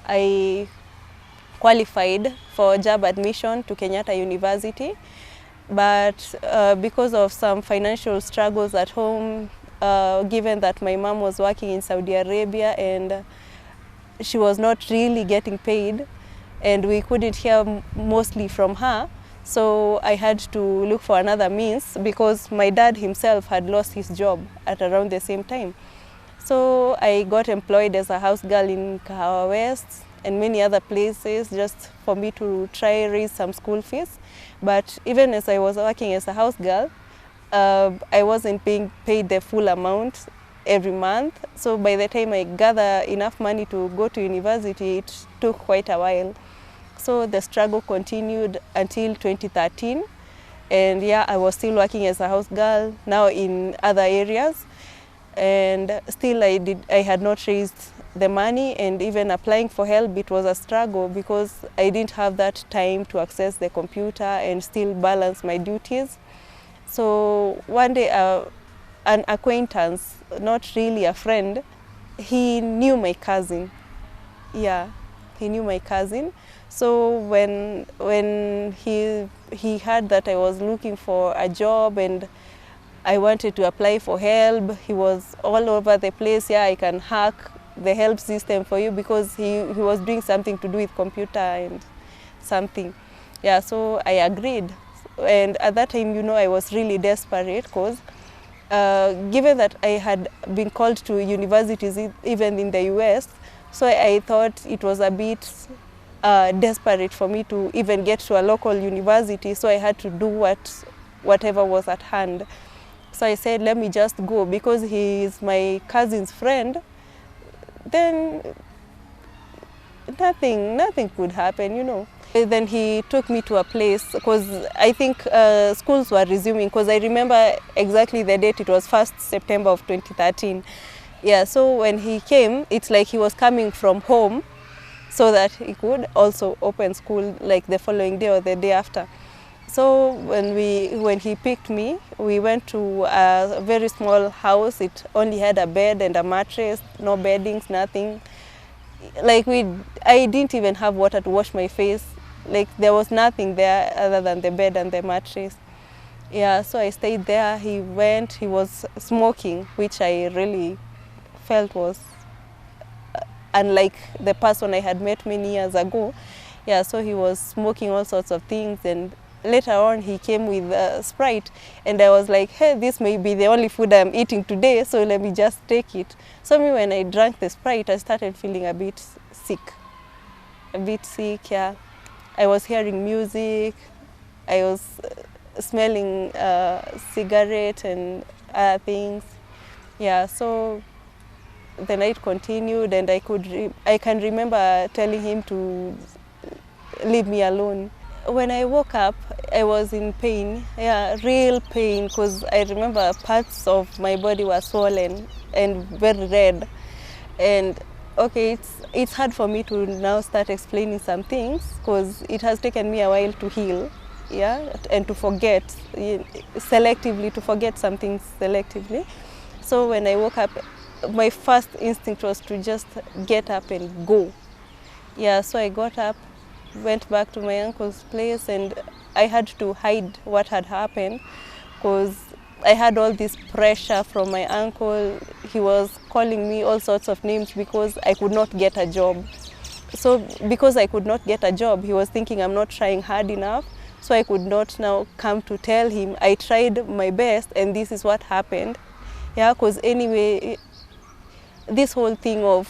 I qualified for job admission to Kenyatta University, but because of some financial struggles at home, given that my mom was working in Saudi Arabia and she was not really getting paid and we couldn't hear mostly from her, so I had to look for another means because my dad himself had lost his job at around the same time. So I got employed as a house girl in Kahawa West and many other places just for me to try raise some school fees. But even as I was working as a house girl, I wasn't being paid the full amount every month. So by the time I gathered enough money to go to university, it took quite a while. So the struggle continued until 2013. And yeah, I was still working as a house girl, now in other areas. And still I had not raised the money, and even applying for help, it was a struggle because I didn't have that time to access the computer and still balance my duties. So one day an acquaintance, not really a friend, he knew my cousin. Yeah, he knew my cousin. So when he heard that I was looking for a job and I wanted to apply for help, he was all over the place. Yeah, I can hack the help system for you, because he was doing something to do with computer and something. Yeah, so I agreed. And at that time, you know, I was really desperate because given that I had been called to universities even in the US, so I thought it was a bit desperate for me to even get to a local university, so I had to do whatever was at hand. So I said, let me just go, because he is my cousin's friend, then nothing could happen, you know. Then he took me to a place, because I think schools were resuming, because I remember exactly the date, it was 1st September of 2013. Yeah, so when he came, it's like he was coming from home so that he could also open school like the following day or the day after. So when he picked me, we went to a very small house. It only had a bed and a mattress, no beddings, nothing. Like I didn't even have water to wash my face. Like there was nothing there other than the bed and the mattress. Yeah, so I stayed there. He was smoking, which I really felt was unlike the person I had met many years ago. Yeah, so he was smoking all sorts of things, and later on he came with Sprite, and I was like, hey, this may be the only food I'm eating today, so let me just take it. So when I drank the Sprite, I started feeling a bit sick, yeah. I was hearing music, I was smelling cigarette and other things. Yeah, so the night continued, and I can remember telling him to leave me alone. When I woke up, I was in pain, yeah, real pain, because I remember parts of my body were swollen and very red. And okay, it's hard for me to now start explaining some things, because it has taken me a while to heal, yeah, and to forget, selectively, to forget some things selectively. So when I woke up, my first instinct was to just get up and go. Yeah, so I got up, went back to my uncle's place, and I had to hide what had happened, because I had all this pressure from my uncle. He was calling me all sorts of names because I could not get a job. So because I could not get a job, he was thinking I'm not trying hard enough, so I could not now come to tell him I tried my best and this is what happened. Yeah, because anyway, this whole thing of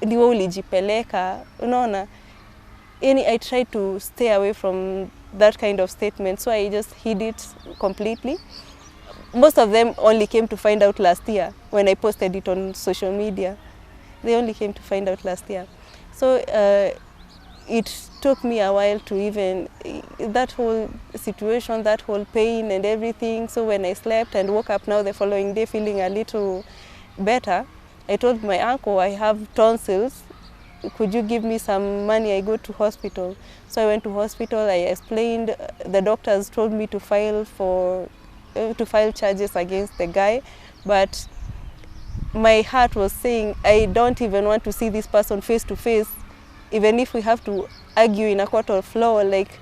ndiwe ulijipeleka, unaona, I tried to stay away from that kind of statement, so I just hid it completely. Most of them only came to find out last year when I posted it on social media. They only came to find out last year. So it took me a while to even, that whole situation, that whole pain and everything. So when I slept and woke up now the following day feeling a little better, I told my uncle, I have tonsils. Could you give me some money? I go to hospital. So I went to hospital, I explained, the doctors told me to file charges against the guy, but my heart was saying, I don't even want to see this person face to face. even if we have to argue in a court of law, like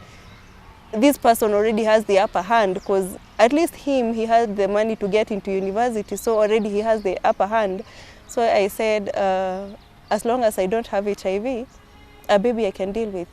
this person already has the upper hand, because at least him, he had the money to get into university, so already he has the upper hand. So I said, as long as I don't have HIV, a baby I can deal with.